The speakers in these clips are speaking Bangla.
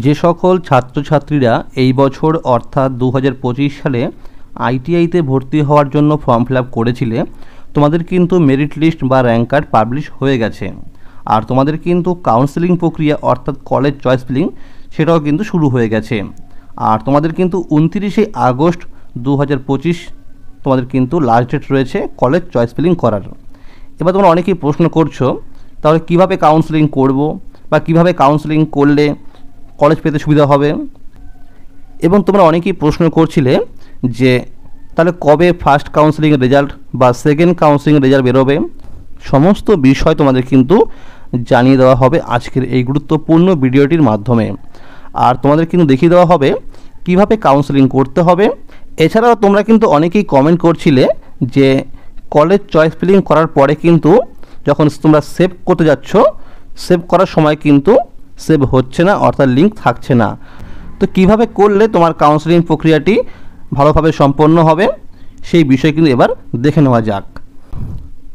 যে সকল ছাত্রছাত্রীরা এই বছর অর্থাৎ 2025 সালে আইটিআইতে ভর্তি হওয়ার জন্য ফর্ম ফিল আপ করেছিলে, তোমাদের কিন্তু মেরিট লিস্ট বা র্যাঙ্ক কার্ড পাবলিশ হয়ে গেছে। আর তোমাদের কিন্তু কাউন্সেলিং প্রক্রিয়া অর্থাৎ কলেজ চয়েস ফিলিং সেটাও কিন্তু শুরু হয়ে গেছে। আর তোমাদের কিন্তু 29শে আগস্ট 2025 তোমাদের কিন্তু লাস্ট ডেট রয়েছে কলেজ চয়েস ফিলিং করার। এবার তোমরা অনেকেই প্রশ্ন করছো, তাহলে কিভাবে কাউন্সেলিং করব বা কিভাবে কাউন্সেলিং করলে কলেজ পেতে সুবিধা হবে। এবং তোমরা অনেকেই প্রশ্ন করছিলে যে তাহলে কবে ফার্স্ট কাউন্সেলিংয়ের রেজাল্ট বা সেকেন্ড কাউন্সেলিংয়ের রেজাল্ট বেরোবে। সমস্ত বিষয় তোমাদের কিন্তু জানিয়ে দেওয়া হবে আজকের এই গুরুত্বপূর্ণ ভিডিওটির মাধ্যমে। আর তোমাদের কিন্তু দেখিয়ে দেওয়া হবে কিভাবে কাউন্সেলিং করতে হবে। এছাড়াও তোমরা কিন্তু অনেকেই কমেন্ট করছিলে যে কলেজ চয়েস ফিলিং করার পরে কিন্তু যখন তোমরা সেভ করতে যাচ্ছ, সেভ করার সময় কিন্তু সেভ হচ্ছে না, অর্থাৎ লিঙ্ক থাকছে না। তো কিভাবে করলে তোমার কাউন্সেলিং প্রক্রিয়াটি ভালোভাবে সম্পন্ন হবে সেই বিষয় কিন্তু এবার দেখে নেওয়া যাক।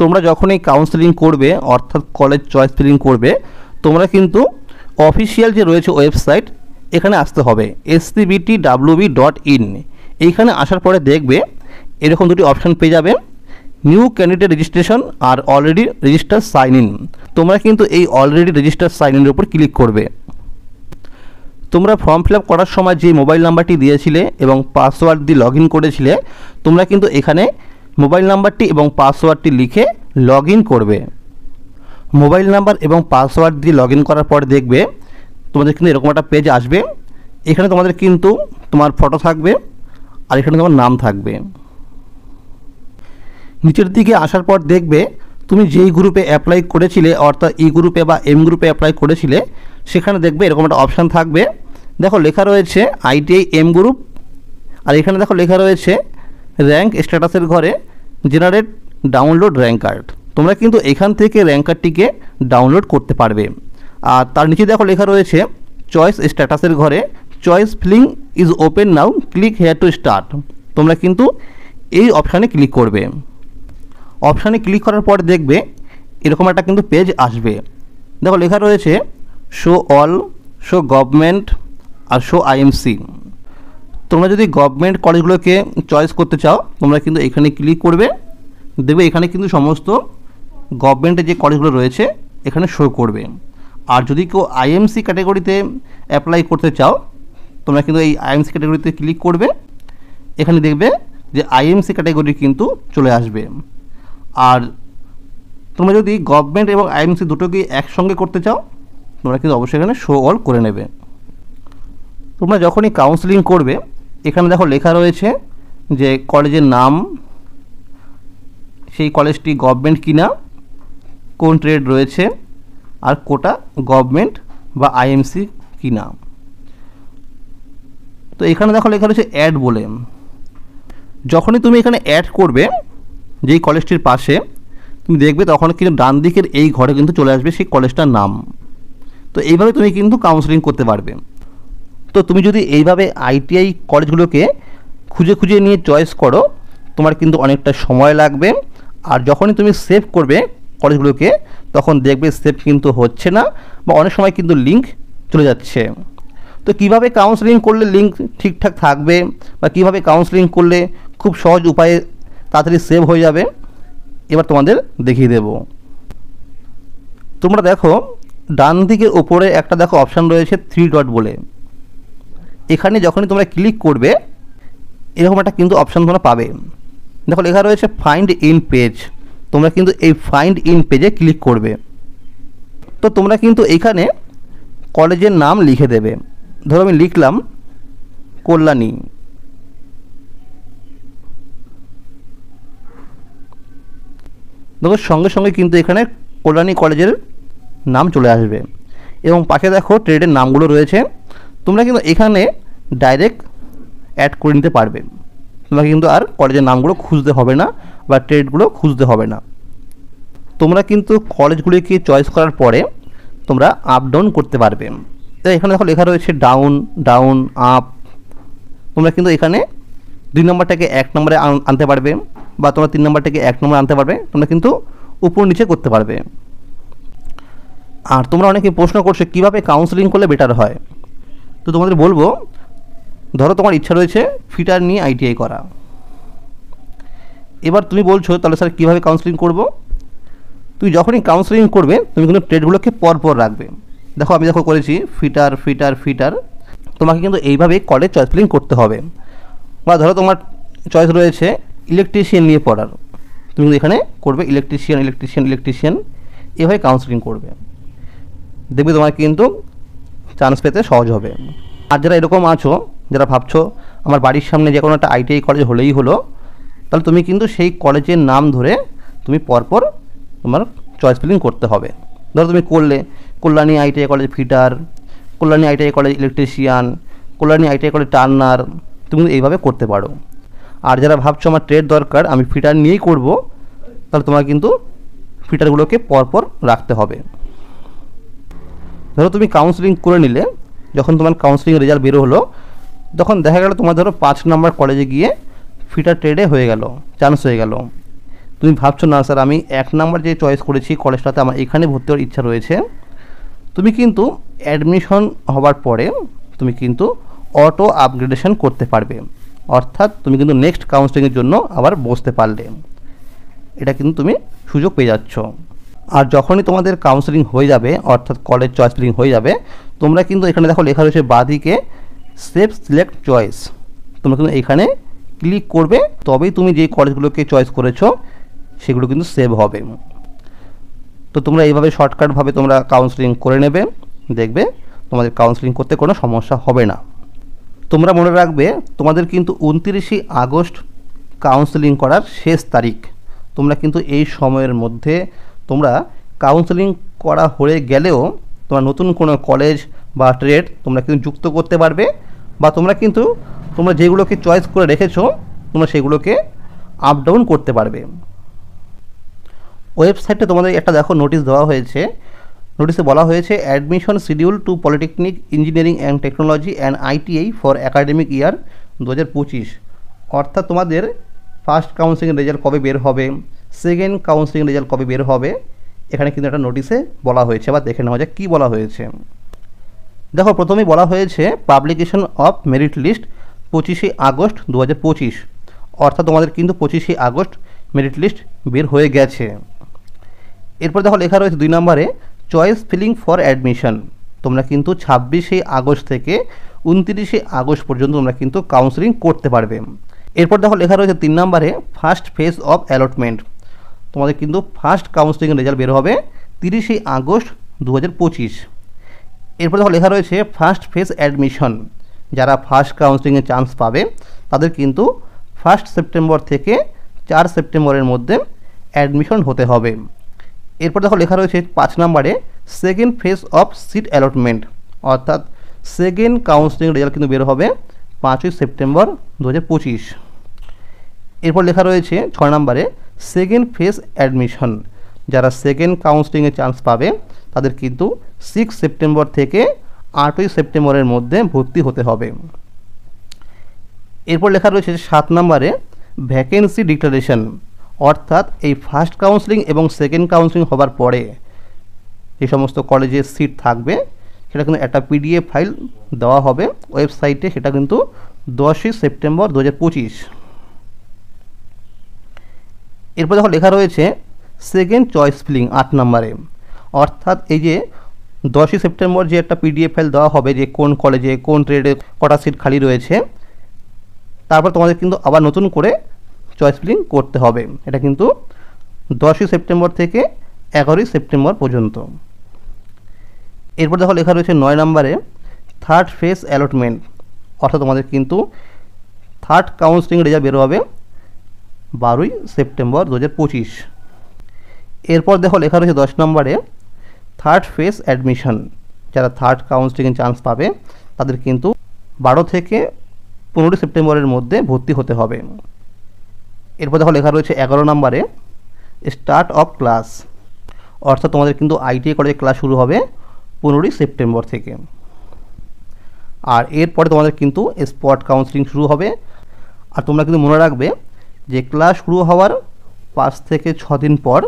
তোমরা যখন এই কাউন্সেলিং করবে অর্থাৎ কলেজ চয়েস ফিলিং করবে, তোমরা কিন্তু অফিসিয়াল যে রয়েছে ওয়েবসাইট এখানে আসতে হবে scbtwb.in। এইখানে আসার পরে দেখবে এরকম দুটি অপশান পেয়ে যাবে, নিউ ক্যান্ডিডেট রেজিস্ট্রেশন আর অলরেডি রেজিস্টার সাইন ইন। তোমরা কিন্তু এই অলরেডি রেজিস্টার সাইন ইনের উপর ক্লিক করবে। তোমরা ফর্ম ফিল আপ করার সময় যে মোবাইল নাম্বারটি দিয়েছিলে এবং পাসওয়ার্ড দিয়ে লগ ইন করেছিলে, তোমরা কিন্তু এখানে মোবাইল নাম্বারটি এবং পাসওয়ার্ডটি লিখে লগ ইন করবে। মোবাইল নাম্বার এবং পাসওয়ার্ড দিয়ে লগ ইন করার পর দেখবে তোমাদের কিন্তু এরকম একটা পেজ আসবে। এখানে তোমাদের কিন্তু তোমার ফটো থাকবে আর এখানে তোমার নাম থাকবে। নিচের দিকে আসার পর দেখবে তুমি যেই গ্রুপে অ্যাপ্লাই করেছিলে অর্থাৎ ই গ্রুপে বা এম গ্রুপে অ্যাপ্লাই করেছিলে, সেখানে দেখবে এরকম একটা অপশান থাকবে। দেখো লেখা রয়েছে আইটিআই এম গ্রুপ, আর এখানে দেখো লেখা রয়েছে র্যাঙ্ক স্ট্যাটাসের ঘরে জেনারেট ডাউনলোড র্যাঙ্ক কার্ড। তোমরা কিন্তু এখান থেকে র্যাঙ্ক কার্ডটিকে ডাউনলোড করতে পারবে। আর তার নিচে দেখো লেখা রয়েছে চয়েস স্ট্যাটাসের ঘরে choice filling is open now, click here to start. তোমরা কিন্তু এই অপশানে ক্লিক করবে। অপশানে ক্লিক করার পর দেখবে এরকম একটা কিন্তু পেজ আসবে। দেখো লেখা রয়েছে শো অল, শো গভর্নমেন্ট আর শো আইএমসি। তোমরা যদি গভর্নমেন্ট কলেজগুলোকে চয়েস করতে চাও, তোমরা কিন্তু এখানে ক্লিক করবে। দেখবে এখানে কিন্তু সমস্ত গভর্নমেন্টের যে কলেজগুলো রয়েছে এখানে শো করবে। আর যদি কেউ আইএমসি ক্যাটাগরিতে অ্যাপ্লাই করতে চাও, তোমরা কিন্তু এই আইএমসি ক্যাটাগরিতে ক্লিক করবে। এখানে দেখবে যে আইএমসি ক্যাটাগরি কিন্তু চলে আসবে। আর তোমরা যদি গভর্নমেন্ট এবং আইএমসি দুটোকে একসঙ্গে করতে চাও, তোমরা কিন্তু অবশ্যই এখানে শো অল করে নেবে। তোমরা যখনই কাউন্সেলিং করবে, এখানে দেখো লেখা রয়েছে যে কলেজের নাম, সেই কলেজটি গভর্নমেন্ট কিনা, কোন ট্রেড রয়েছে, আর কোটা গভর্নমেন্ট বা আইএমসি কিনা। তো এখানে দেখো লেখা রয়েছে অ্যাড বলে। যখনই তুমি এখানে অ্যাড করবে যেই কলেজটির পাশে, তুমি দেখবে তখন কিন্তু ডান দিকের এই ঘরে কিন্তু চলে আসবে সেই কলেজটার নাম। তো এইভাবে তুমি কিন্তু কাউন্সেলিং করতে পারবে। তো তুমি যদি এইভাবে আইটিআই কলেজগুলোকে খুঁজে খুঁজে নিয়ে চয়েস করো, তোমার কিন্তু অনেকটা সময় লাগবে। আর যখনই তুমি সেভ করবে কলেজগুলোকে, তখন দেখবে সেভ কিন্তু হচ্ছে না বা অনেক সময় কিন্তু লিঙ্ক চলে যাচ্ছে। তো কিভাবে কাউন্সেলিং করলে লিঙ্ক ঠিকঠাক থাকবে বা কিভাবে কাউন্সেলিং করলে খুব সহজ উপায়ে তাড়াতাড়ি সেভ হয়ে যাবে, এবার তোমাদের দেখিয়ে দেব। তোমরা দেখো ডান দিকের ওপরে একটা দেখো অপশান রয়েছে 3 ডট বলে। এখানে যখনই তোমরা ক্লিক করবে এরকম একটা কিন্তু অপশান তোমরা পাবে। দেখো লেখা রয়েছে ফাইন্ড ইন পেজ। তোমরা কিন্তু এই ফাইন্ড ইন পেজে ক্লিক করবে। তো তোমরা কিন্তু এইখানে কলেজের নাম লিখে দেবে। ধরো আমি লিখলাম কল্যাণী। দেখো সঙ্গে সঙ্গে কিন্তু এখানে কল্যাণী কলেজের নাম চলে আসবে এবং পাশে দেখো ট্রেডের নামগুলো রয়েছে। তোমরা কিন্তু এখানে ডাইরেক্ট অ্যাড করে নিতে পারবে। তোমরা কিন্তু আর কলেজের নামগুলো খুঁজতে হবে না বা ট্রেডগুলো খুঁজতে হবে না। তোমরা কিন্তু কলেজগুলিকে চয়েস করার পরে তোমরা আপ ডাউন করতে পারবে। তো এখানে দেখো লেখা রয়েছে ডাউন, ডাউন, আপ। তোমরা কিন্তু এখানে 2 নম্বরটাকে 1 নম্বরে আনতে পারবে বা তোমরা 3 নম্বরটাকে 1 নম্বরে আনতে পারবে। তোমরা কিন্তু উপর নিচে করতে পারবে। আর তোমরা অনেকে প্রশ্ন করছো কীভাবে কাউন্সেলিং করলে বেটার হয়। তো তোমাদের বলবো, ধরো তোমার ইচ্ছা রয়েছে ফিটার নিয়ে আইটিআই করা। এবার তুমি বলছো তাহলে স্যার কীভাবে কাউন্সেলিং করব? তুমি যখনই কাউন্সেলিং করবে তুমি কিন্তু ট্রেডগুলোকে পরপর রাখবে। দেখো আমি করেছি ফিটার ফিটার ফিটার, তোমাকে কিন্তু এইভাবেই কলেজ চয়েস ফিলিং করতে হবে। বা ধরো তোমার চয়েস রয়েছে ইলেকট্রিশিয়ান নিয়ে পড়ার, তুমি কিন্তু এখানে করবে ইলেকট্রিশিয়ান ইলেকট্রিশিয়ান ইলেকট্রিশিয়ান, এভাবে কাউন্সেলিং করবে, দেখবে তোমার কিন্তু চান্স পেতে সহজ হবে। আর যারা এরকম আছো, যারা ভাবছো আমার বাড়ির সামনে যে কোনো একটা আইটিআই কলেজ হলেই হলো, তাহলে তুমি কিন্তু সেই কলেজের নাম ধরে তুমি পরপর তোমার চয়েস ফিলিং করতে হবে। ধরো তুমি করলে Kalyani ITI college fitter, Kalyani ITI college electrician, Kalyani ITI college turner, তুমি এইভাবে করতে পারো। আর যারা ভাবছো আমার ট্রেড দরকার, আমি ফিটার নিয়েই করব, তাহলে তোমার কিন্তু ফিটারগুলোকে পরপর রাখতে হবে। ধরো তুমি কাউন্সেলিং করে নিলে, যখন তোমার কাউন্সেলিং রেজাল্ট বেরো হলো, তখন দেখা গেল তোমার ধরো 5 নম্বর কলেজে গিয়ে ফিটার ট্রেডে হয়ে গেল, চান্স হয়ে গেল। তুমি ভাবছো না স্যার আমি 1 নম্বর যে চয়েস করেছি কলেজটাতে আমার এখানে ভর্তি হওয়ার ইচ্ছা রয়েছে, তুমি কিন্তু অ্যাডমিশন হওয়ার পরে তুমি কিন্তু অটো আপগ্রেডেশন করতে পারবে, অর্থাৎ তুমি কিন্তু নেক্সট কাউন্সেলিংয়ের জন্য আবার বসতে পারলে, এটা কিন্তু তুমি সুযোগ পেয়ে যাচ্ছ। আর যখনই তোমাদের কাউন্সেলিং হয়ে যাবে, অর্থাৎ কলেজ চয়েস ফিলিং হয়ে যাবে, তোমরা কিন্তু এখানে দেখো লেখা রয়েছে বাঁদিকে সেভ সিলেক্ট চয়েস, তোমরা কিন্তু এখানে ক্লিক করবে, তবেই তুমি যেই কলেজগুলোকে চয়েস করেছো সেগুলো কিন্তু সেভ হবে। তো তোমরা এইভাবে শর্টকাটভাবে তোমরা কাউন্সেলিং করে নেবে, দেখবে তোমাদের কাউন্সেলিং করতে কোনো সমস্যা হবে না। তোমরা মনে রাখবে তোমাদের কিন্তু 29 আগস্ট কাউন্সেলিং করার শেষ তারিখ। তোমরা কিন্তু এই সময়ের মধ্যে তোমরা কাউন্সেলিং করা হয়ে গেলেও তোমরা নতুন কোনো কলেজ বা ট্রেড তোমরা কিন্তু যুক্ত করতে পারবে, বা তোমরা যেগুলোকে চয়েস করে রেখেছো তোমরা সেগুলোকে আপ ডাউন করতে পারবে। ওয়েবসাইটে তোমাদের একটা দেখো নোটিশ দেওয়া হয়েছে, নোটিশে বলা হয়েছে admission schedule to polytechnic engineering and technology and ITI for academic year 2025, অর্থাৎ তোমাদের ফার্স্ট কাউন্সেলিং রেজাল্ট কবে বের হবে, সেকেন্ড কাউন্সেলিং রেজাল্ট কবে বের হবে, এখানে কিন্তু একটা নোটিশে বলা হয়েছে। আবার দেখে নেওয়া যায় কী বলা হয়েছে। দেখো প্রথমেই বলা হয়েছে publication of merit list 25 August 2025, অর্থাৎ তোমাদের কিন্তু 25 আগস্ট মেরিট লিস্ট বের হয়ে গেছে। এরপর দেখো লেখা রয়েছে 2 নম্বরে চয়েস ফিলিং ফর অ্যাডমিশন, তোমরা কিন্তু 26 আগস্ট থেকে 29 আগস্ট পর্যন্ত তোমরা কিন্তু কাউন্সেলিং করতে পারবে। এরপর দেখো লেখা রয়েছে 3 নম্বরে ফার্স্ট ফেজ অফ অ্যালটমেন্ট, তোমাদের কিন্তু ফার্স্ট কাউন্সেলিংয়ের রেজাল্ট বের হবে 30 আগস্ট 2025। এরপর দেখো লেখা রয়েছে ফার্স্ট ফেজ অ্যাডমিশন, যারা ফার্স্ট কাউন্সেলিংয়ে চান্স পাবে তাদের কিন্তু 1 সেপ্টেম্বর থেকে 4 সেপ্টেম্বরের মধ্যে অ্যাডমিশন হতে হবে। এরপর দেখো লেখা রয়েছে 5 নম্বরে second phase of seat allotment, অর্থাৎ সেকেন্ড কাউন্সেলিং রেজাল্ট কিন্তু বের হবে 5 সেপ্টেম্বর 2025। এরপর লেখা রয়েছে 6 নম্বরে সেকেন্ড ফেজ অ্যাডমিশন, যারা সেকেন্ড কাউন্সেলিংয়ে চান্স পাবে তাদের কিন্তু 6 সেপ্টেম্বর থেকে 8 সেপ্টেম্বরের মধ্যে ভর্তি হতে হবে। এরপর লেখা রয়েছে 7 নম্বরে ভ্যাকেন্সি ডিক্লারেশন, অর্থাৎ এই ফার্স্ট কাউন্সেলিং এবং সেকেন্ড কাউন্সেলিং হবার পরে যে সমস্ত কলেজে সিট থাকবে সেটা কিন্তু একটা পিডিএফ ফাইল দেওয়া হবে ওয়েবসাইটে, সেটা কিন্তু 10 সেপ্টেম্বর 2025। এরপর দেখো লেখা রয়েছে সেকেন্ড চয়েস ফিলিং 8 নম্বরে, অর্থাৎ এই যে 10 সেপ্টেম্বর যে একটা পিডিএফ ফাইল দেওয়া হবে যে কোন কলেজে কোন ট্রেডে কটা সিট খালি রয়েছে, তারপর তোমাদের কিন্তু আবার নতুন করে চয়েস ফিলিং করতে হবে। এটা কিন্তু 10 সেপ্টেম্বর থেকে 11 সেপ্টেম্বর পর্যন্ত। এরপর দেখো লেখা রয়েছে 9 নম্বরে থার্ড ফেজ অ্যালটমেন্ট, অর্থাৎ তোমাদের কিন্তু থার্ড কাউন্সেলিং রেজাল্ট বের হবে 12 সেপ্টেম্বর 2025। এরপর দেখো লেখা রয়েছে 10 নম্বরে থার্ড ফেজ অ্যাডমিশন, যারা থার্ড কাউন্সেলিংয়ে চান্স পাবে তাদের কিন্তু 12 থেকে 15 সেপ্টেম্বরের মধ্যে ভর্তি হতে হবে। এরপর দেখো লেখা রয়েছে 11 নম্বরে স্টার্ট অফ ক্লাস, অর্থাৎ তোমাদের কিন্তু আইটিআই কলেজে ক্লাস শুরু হবে 15 সেপ্টেম্বর থেকে। আর এরপরে তোমাদের কিন্তু স্পট কাউন্সেলিং শুরু হবে। আর তোমরা কিন্তু মনে রাখবে যে ক্লাস শুরু হওয়ার 5 থেকে 6 দিন পর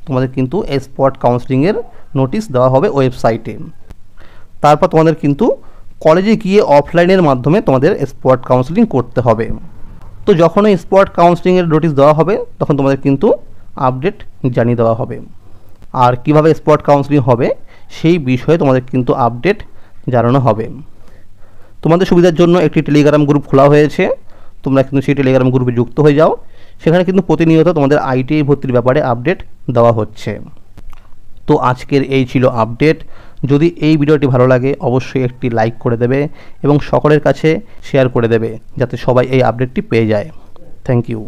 তোমাদের কিন্তু স্পট কাউন্সেলিংয়ের নোটিশ দেওয়া হবে ওয়েবসাইটে। তারপর তোমাদের কিন্তু কলেজে গিয়ে অফলাইনের মাধ্যমে তোমাদের স্পট কাউন্সেলিং করতে হবে। তো যখন ওই স্পট কাউন্সেলিংয়ের নোটিশ দেওয়া হবে তখন তোমাদের কিন্তু আপডেট জানিয়ে দেওয়া হবে। আর কিভাবে স্পট কাউন্সেলিং হবে সেই বিষয়ে তোমাদের কিন্তু আপডেট জানানো হবে। তোমাদের সুবিধার জন্য একটি টেলিগ্রাম গ্রুপ খোলা হয়েছে, তোমরা কিন্তু সেই টেলিগ্রাম গ্রুপে যুক্ত হয়ে যাও। সেখানে কিন্তু প্রতিনিয়ত তোমাদের আইটিআই ভর্তির ব্যাপারে আপডেট দেওয়া হচ্ছে। তো আজকের এই ছিল আপডেট। যদি এই ভিডিওটি ভালো লাগে অবশ্যই একটি লাইক করে দেবে এবং সকলের কাছে শেয়ার করে দেবে যাতে সবাই এই আপডেটটি পেয়ে যায়। Thank you.